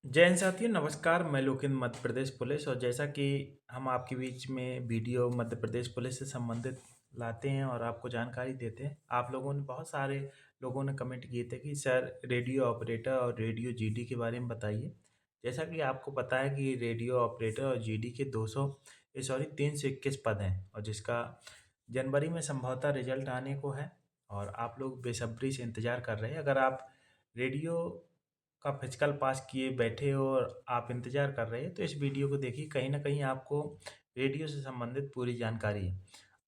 जय हिंद साथियों, नमस्कार। मैं लोकेंद्र, मध्य प्रदेश पुलिस। और जैसा कि हम आपके बीच में वीडियो मध्य प्रदेश पुलिस से संबंधित लाते हैं और आपको जानकारी देते हैं, आप लोगों ने बहुत सारे लोगों ने कमेंट किए थे कि सर रेडियो ऑपरेटर और रेडियो जीडी के बारे में बताइए। जैसा कि आपको पता है कि रेडियो ऑपरेटर और जीडी के 321 पद हैं और जिसका जनवरी में संभवतः रिजल्ट आने को है और आप लोग बेसब्री से इंतज़ार कर रहे हैं। अगर आप रेडियो का फिजिकल पास किए बैठे हो और आप इंतज़ार कर रहे हैं तो इस वीडियो को देखिए, कहीं ना कहीं आपको रेडियो से संबंधित पूरी जानकारी है।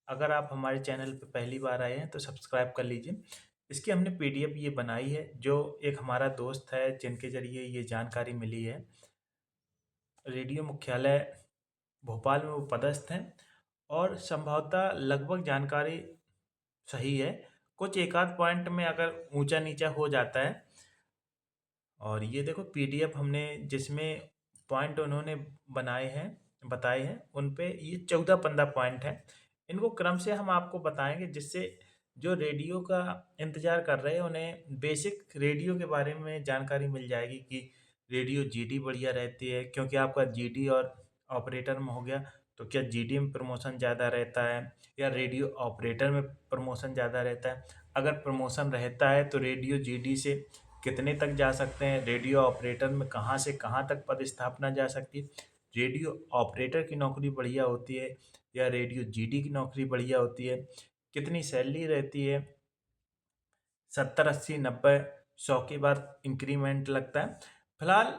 अगर आप हमारे चैनल पर पहली बार आए हैं तो सब्सक्राइब कर लीजिए। इसकी हमने पीडीएफ ये बनाई है, जो एक हमारा दोस्त है जिनके ज़रिए ये जानकारी मिली है। रेडियो मुख्यालय भोपाल में वो पदस्थ हैं और संभवतः लगभग जानकारी सही है। कुछ एक आध पॉइंट में अगर ऊंचा नीचा हो जाता है। और ये देखो पीडीएफ हमने जिसमें पॉइंट उन्होंने बनाए हैं बताए हैं उन पे ये 14-15 पॉइंट हैं। इनको क्रम से हम आपको बताएंगे जिससे जो रेडियो का इंतज़ार कर रहे हैं उन्हें बेसिक रेडियो के बारे में जानकारी मिल जाएगी कि रेडियो जीडी बढ़िया रहती है, क्योंकि आपका जीडी और ऑपरेटर में हो गया तो क्या जीडी में प्रमोशन ज़्यादा रहता है या रेडियो ऑपरेटर में प्रमोशन ज़्यादा रहता है। अगर प्रमोशन रहता है तो रेडियो जीडी से कितने तक जा सकते हैं, रेडियो ऑपरेटर में कहाँ से कहाँ तक पदस्थापना जा सकती है, रेडियो ऑपरेटर की नौकरी बढ़िया होती है या रेडियो जीडी की नौकरी बढ़िया होती है, कितनी सैलरी रहती है, 70, 80, 90, 100 के बाद इंक्रीमेंट लगता है फिलहाल।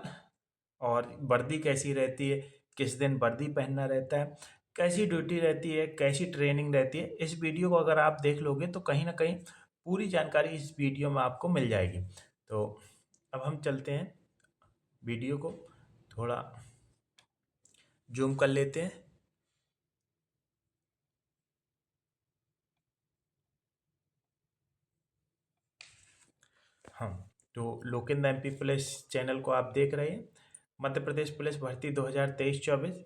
और वर्दी कैसी रहती है, किस दिन वर्दी पहनना रहता है, कैसी ड्यूटी रहती है, कैसी ट्रेनिंग रहती है, इस वीडियो को अगर आप देख लोगे तो कहीं ना कहीं पूरी जानकारी इस वीडियो में आपको मिल जाएगी। तो अब हम चलते हैं वीडियो को थोड़ा जूम कर लेते हैं। हाँ, तो लोकेंद्र एमपी पुलिस चैनल को आप देख रहे हैं। मध्य प्रदेश पुलिस भर्ती 2023-24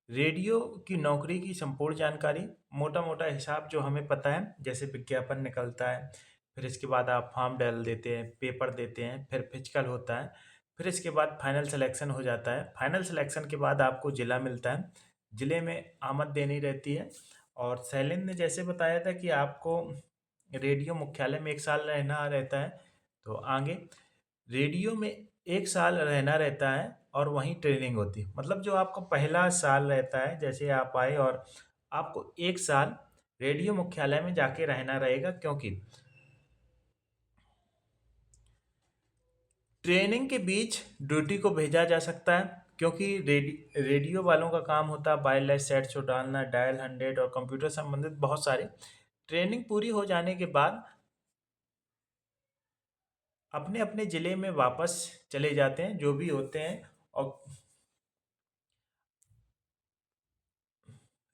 रेडियो की नौकरी की संपूर्ण जानकारी, मोटा मोटा हिसाब जो हमें पता है, जैसे विज्ञापन निकलता है, फिर इसके बाद आप फॉर्म डाल देते हैं, पेपर देते हैं, फिर फिजिकल होता है, फिर इसके बाद फाइनल सिलेक्शन हो जाता है। फाइनल सिलेक्शन के बाद आपको जिला मिलता है, जिले में आमद देनी रहती है। और शैलेंद्र ने जैसे बताया था कि आपको रेडियो मुख्यालय में 1 साल रहना रहता है, तो आगे रेडियो में 1 साल रहना रहता है और वहीं ट्रेनिंग होती है। मतलब जो आपका पहला साल रहता है, जैसे आप आए और आपको 1 साल रेडियो मुख्यालय में जाके रहना रहेगा, क्योंकि ट्रेनिंग के बीच ड्यूटी को भेजा जा सकता है, क्योंकि रेडियो वालों का काम होता है वायरलेस सेट छो डालना, डायल 100 और कंप्यूटर संबंधित बहुत सारे। ट्रेनिंग पूरी हो जाने के बाद अपने अपने ज़िले में वापस चले जाते हैं जो भी होते हैं। और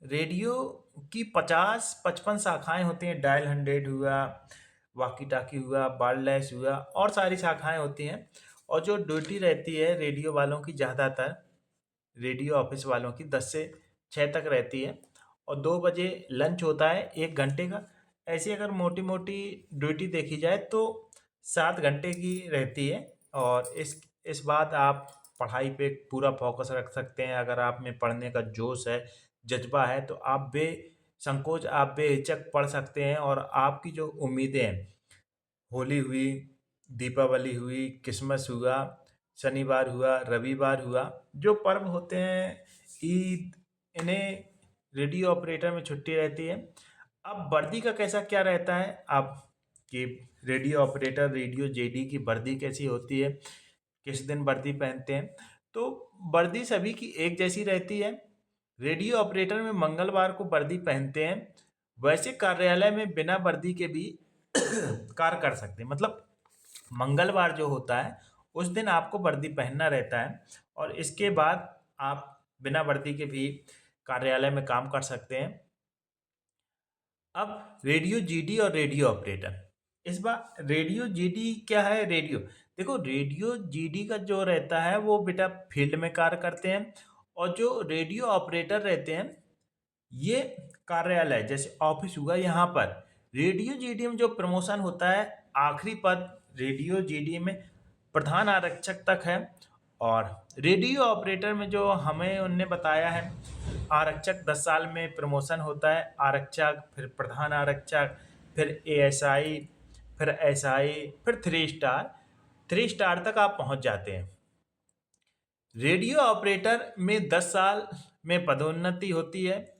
रेडियो की 50-55 शाखाएं होती हैं। डायल 100 हुआ, वाकी टाकी हुआ, वायरलेस हुआ और सारी शाखाएं होती हैं। और जो ड्यूटी रहती है रेडियो वालों की, ज़्यादातर रेडियो ऑफिस वालों की 10 से 6 तक रहती है और 2 बजे लंच होता है 1 घंटे का। ऐसी अगर मोटी मोटी ड्यूटी देखी जाए तो 7 घंटे की रहती है। और इस बात आप पढ़ाई पे पूरा फोकस रख सकते हैं। अगर आप में पढ़ने का जोश है, जज्बा है, तो आप बेसंकोच, आप बेहिचक पढ़ सकते हैं। और आपकी जो उम्मीदें हैं, होली हुई, दीपावली हुई, क्रिसमस हुआ, शनिवार हुआ, रविवार हुआ, जो पर्व होते हैं, ईद, इन्हें रेडियो ऑपरेटर में छुट्टी रहती है। अब वर्दी का कैसा क्या रहता है, आप कि रेडियो ऑपरेटर रेडियो जेडी की वर्दी कैसी होती है, किस दिन वर्दी पहनते हैं। तो वर्दी सभी की एक जैसी रहती है। रेडियो ऑपरेटर में मंगलवार को वर्दी पहनते हैं। वैसे कार्यालय में बिना वर्दी के भी कार्य कर सकते हैं। मतलब मंगलवार जो होता है उस दिन आपको वर्दी पहनना रहता है और इसके बाद आप बिना वर्दी के भी कार्यालय में काम कर सकते हैं। अब रेडियो जीडी और रेडियो ऑपरेटर, इस बार रेडियो जीडी क्या है। रेडियो देखो, रेडियो जीडी का जो रहता है वो बेटा फील्ड में कार्य करते हैं और जो रेडियो ऑपरेटर रहते हैं ये कार्यालय जैसे ऑफिस हुआ, यहाँ पर रेडियो जीडी में जो प्रमोशन होता है, आखिरी पद रेडियो जीडी में प्रधान आरक्षक तक है और रेडियो ऑपरेटर में जो हमें उनने बताया है, आरक्षक 10 साल में प्रमोशन होता है, आरक्षक, फिर प्रधान आरक्षक, फिर एएसआई, फिर एसआई, फिर 3 स्टार, 3 स्टार तक आप पहुंच जाते हैं। रेडियो ऑपरेटर में 10 साल में पदोन्नति होती है,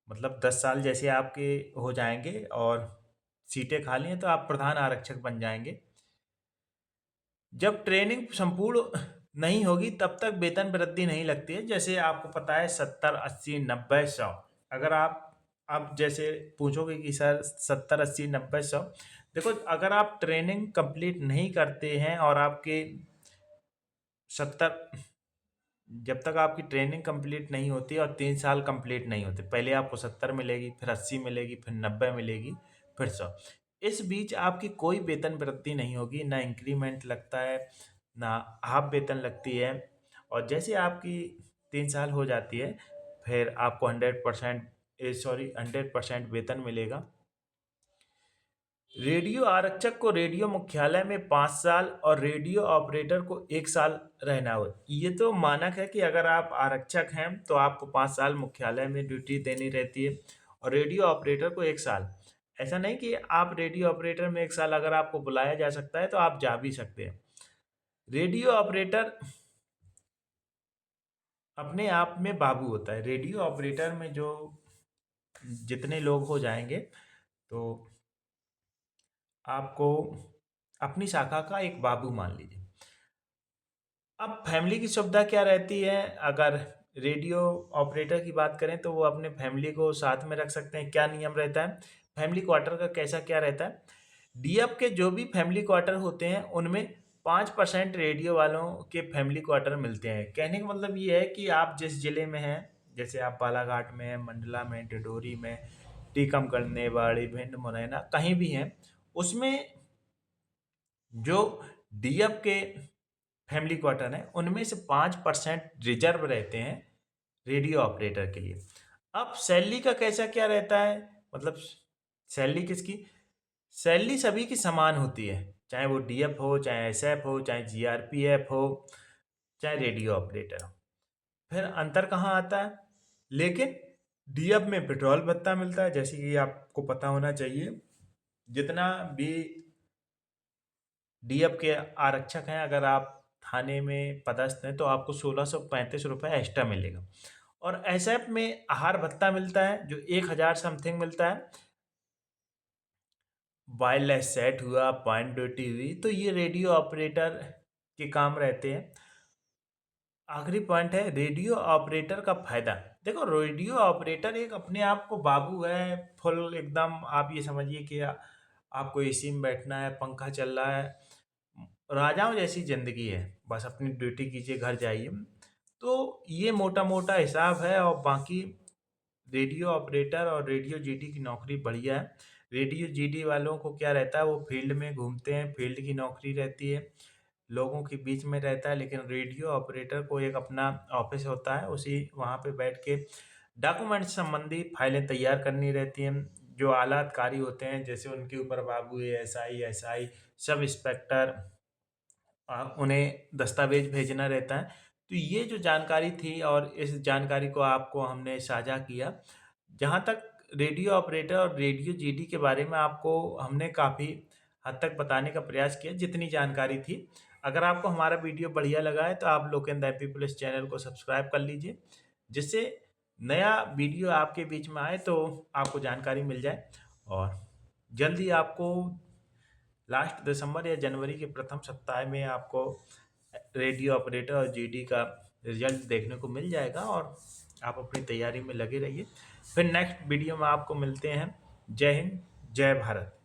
मतलब 10 साल जैसे आपके हो जाएंगे और सीटें खाली हैं तो आप प्रधान आरक्षक बन जाएंगे। जब ट्रेनिंग संपूर्ण नहीं होगी तब तक वेतन वृद्धि नहीं लगती है। जैसे आपको पता है 70, 80, 90, 100। अगर आप जैसे पूछोगे कि सर 70, 80, 90, 100, देखो अगर आप ट्रेनिंग कंप्लीट नहीं करते हैं और आपके 70, जब तक आपकी ट्रेनिंग कंप्लीट नहीं होती और 3 साल कंप्लीट नहीं होते, पहले आपको 70 मिलेगी, फिर 80 मिलेगी, फिर 90 मिलेगी, फिर 100। इस बीच आपकी कोई वेतन वृद्धि नहीं होगी, ना इंक्रीमेंट लगता है, ना हाफ वेतन लगती है। और जैसे आपकी 3 साल हो जाती है, फिर आपको 100% वेतन मिलेगा। रेडियो आरक्षक को रेडियो मुख्यालय में 5 साल और रेडियो ऑपरेटर को 1 साल रहना हो। ये तो मानक है कि अगर आप आरक्षक हैं तो आपको 5 साल मुख्यालय में ड्यूटी देनी रहती है और रेडियो ऑपरेटर को 1 साल। ऐसा नहीं कि आप रेडियो ऑपरेटर में 1 साल, अगर आपको बुलाया जा सकता है तो आप जा भी सकते हैं। रेडियो ऑपरेटर अपने आप में बाबू होता है। रेडियो ऑपरेटर में जो जितने लोग हो जाएंगे तो आपको अपनी शाखा का एक बाबू मान लीजिए। अब फैमिली की सुविधा क्या रहती है? अगर रेडियो ऑपरेटर की बात करें तो वो अपने फैमिली को साथ में रख सकते हैं। क्या नियम रहता है फैमिली क्वार्टर का, कैसा क्या रहता है? डीएफ के जो भी फैमिली क्वार्टर होते हैं उनमें 5% रेडियो वालों के फैमिली क्वार्टर मिलते हैं। कहने का मतलब ये है कि आप जिस जिले में हैं, जैसे आप बालाघाट में हैं, मंडला में, डिडोरी में, टीकमगढ़, नेवाड़ी, भिंड, मुरैना, कहीं भी हैं, उसमें जो डीएफ के फैमिली क्वार्टर हैं उनमें से 5% रिजर्व रहते हैं रेडियो ऑपरेटर के लिए। अब सैलरी का कैसा क्या रहता है? मतलब सैलरी किसकी? सैलरी सभी की समान होती है, चाहे वो डीएफ हो, चाहे एसएफ हो, चाहे जीआरपीएफ हो, चाहे रेडियो ऑपरेटर हो। फिर अंतर कहाँ आता है? लेकिन डीएफ में पेट्रोल भत्ता मिलता है, जैसे कि आपको पता होना चाहिए। जितना भी डीएफ के आरक्षक हैं, अगर आप थाने में पदस्थ हैं तो आपको 1635 रुपये एक्स्ट्रा मिलेगा। और एसएफ में आहार भत्ता मिलता है जो 1000 समथिंग मिलता है। वायरलेस सेट हुआ, पॉइंट ड्यूटी हुई, तो ये रेडियो ऑपरेटर के काम रहते हैं। आखिरी पॉइंट है रेडियो ऑपरेटर का फायदा। देखो रेडियो ऑपरेटर एक अपने आप को बाबू है, फुल एकदम। आप ये समझिए कि आपको एसी में बैठना है, पंखा चल रहा है, राजाओं जैसी जिंदगी है, बस अपनी ड्यूटी कीजिए, घर जाइए। तो ये मोटा मोटा हिसाब है। और बाकी रेडियो ऑपरेटर और रेडियो जीडी की नौकरी बढ़िया है। रेडियो जीडी वालों को क्या रहता है, वो फील्ड में घूमते हैं, फील्ड की नौकरी रहती है, लोगों के बीच में रहता है। लेकिन रेडियो ऑपरेटर को एक अपना ऑफिस होता है, उसी वहाँ पे बैठ के डॉक्यूमेंट संबंधी फाइलें तैयार करनी रहती हैं। जो आला अधिकारी होते हैं, जैसे उनके ऊपर बाबू, एएसआई, एसआई, सब इंस्पेक्टर, उन्हें दस्तावेज भेजना रहता है। तो ये जो जानकारी थी और इस जानकारी को आपको हमने साझा किया। जहाँ तक रेडियो ऑपरेटर और रेडियो जीडी के बारे में आपको हमने काफ़ी हद तक बताने का प्रयास किया, जितनी जानकारी थी। अगर आपको हमारा वीडियो बढ़िया लगा है तो आप लोकेंद्र एमपी पुलिस चैनल को सब्सक्राइब कर लीजिए, जिससे नया वीडियो आपके बीच में आए तो आपको जानकारी मिल जाए। और जल्दी आपको लास्ट दिसंबर या जनवरी के प्रथम सप्ताह में आपको रेडियो ऑपरेटर और जीडी का रिजल्ट देखने को मिल जाएगा और आप अपनी तैयारी में लगे रहिए। फिर नेक्स्ट वीडियो में आपको मिलते हैं। जय हिंद, जय भारत।